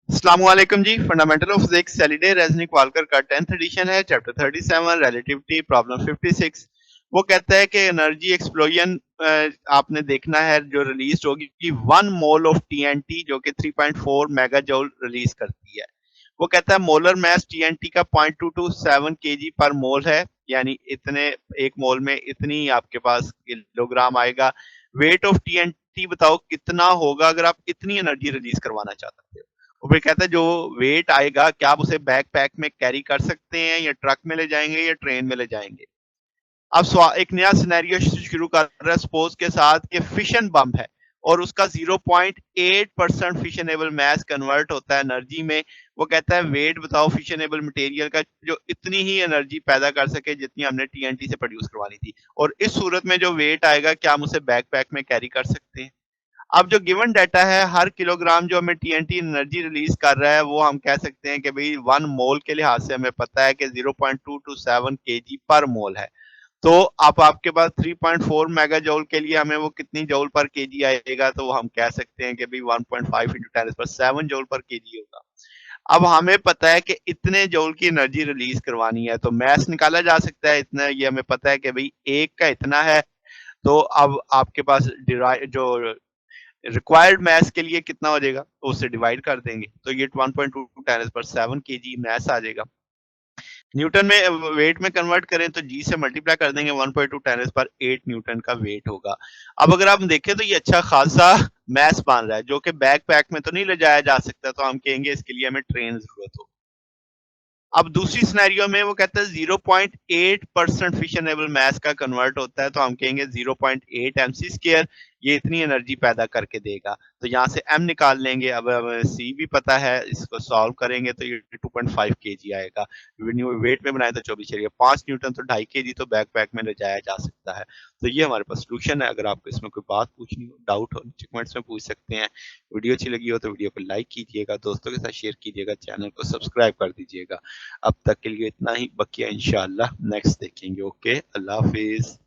अस्सलाम वालेकुम जी। फंडामेंटल ऑफ फिजिक्स सैटरडे रेजनिक वालकर का 10th एडिशन है, चैप्टर 37 रिलेटिविटी प्रॉब्लम 56। वो कहता है कि एनर्जी एक्सप्लोजन आपने देखना है जो रिलीज होगी कि 1 मोल ऑफ टीएनटी जो कि 3.4 मेगा जूल रिलीज करती है। वो कहता है मोलर मास टीएनटी का 0.227 केजी पर मोल है, यानी इतने एक मोल में इतनी आपके पास किलोग्राम आएगा। वेट ऑफ टीएनटी बताओ कितना होगा अगर आप इतनी एनर्जी रिलीज करवाना चाहते हो। और फिर कहता है जो वेट आएगा क्या आप उसे बैक पैक में कैरी कर सकते हैं या ट्रक में ले जाएंगे या ट्रेन में ले जाएंगे। अब एक नया सिनेरियो शुरू कर रहा है सपोज के साथ कि फिशन बम है और उसका 0.8% फिशनेबल मास कन्वर्ट होता है एनर्जी में। वो कहता है वेट बताओ फिशनेबल मटेरियल का जो इतनी ही एनर्जी पैदा कर सके जितनी हमने टीएनटी से प्रोड्यूस करवानी थी, और इस सूरत में जो वेट आएगा क्या हम उसे बैक पैक में कैरी कर सकते हैं। अब जो गिवन डाटा है हर किलोग्राम जो हमें टीएनटी एनर्जी रिलीज कर रहा है वो हम कह सकते हैं कि भाई 1 मोल के लिहाज से हमें पता है कि 0.227 केजी पर मोल है। तो अब आपके पास 3.4 मेगा जूल के लिए हमें वो कितनी जूल पर केजी आएगा, तो हम कह सकते हैं कि भाई 1.5 into 10⁻7 जूल पर केजी होगा। अब हमें पता है कि इतने जूल की एनर्जी रिलीज करवानी है तो मैस निकाला जा सकता है इतना, ये हमें पता है कि भाई एक का इतना है। तो अब आपके पास जो रिक्वायर्ड मैस के लिए कितना हो जाएगा तो उससे डिवाइड कर देंगे तो ये 1.22 10 पर 7 केजी मैस आ जाएगा। न्यूटन में वेट में कन्वर्ट करें तो जी से मल्टीप्लाई कर देंगे 1.2 10 पर 8 न्यूटन का वेट होगा। अब अगर आप देखें तो ये अच्छा खासा मैस मान रहा है जो कि बैक पैक में तो नहीं ले जाया जा सकता, तो हम कहेंगे इसके लिए हमें ट्रेन जरूरत हो। अब दूसरी सिनेरियो में वो कहता है 0.8% फिशनेबल मास का कन्वर्ट होता है, तो हम कहेंगे 0.8 mc स्क्वायर ये इतनी एनर्जी पैदा करके देगा। तो यहाँ से m निकाल लेंगे। अब हमें c भी पता है, इसको सॉल्व करेंगे तो ये 2.5 केजी आएगा। वेट में बनाए तो 24.5 न्यूटन, तो 2.5 केजी तो बैक पैक में ले जाया जा सकता है। तो ये हमारे पास सोल्यूशन है। अगर आपको इसमें कोई बात पूछनी हो, डाउट हो, नीचे कमेंट्स में पूछ सकते हैं। वीडियो अच्छी लगी हो तो वीडियो को लाइक कीजिएगा, दोस्तों के साथ शेयर कीजिएगा, चैनल को सब्सक्राइब कर दीजिएगा। अब तक के लिए इतना ही, बकिया इंशाल्लाह नेक्स्ट देखेंगे। ओके, अल्लाह हाफिज।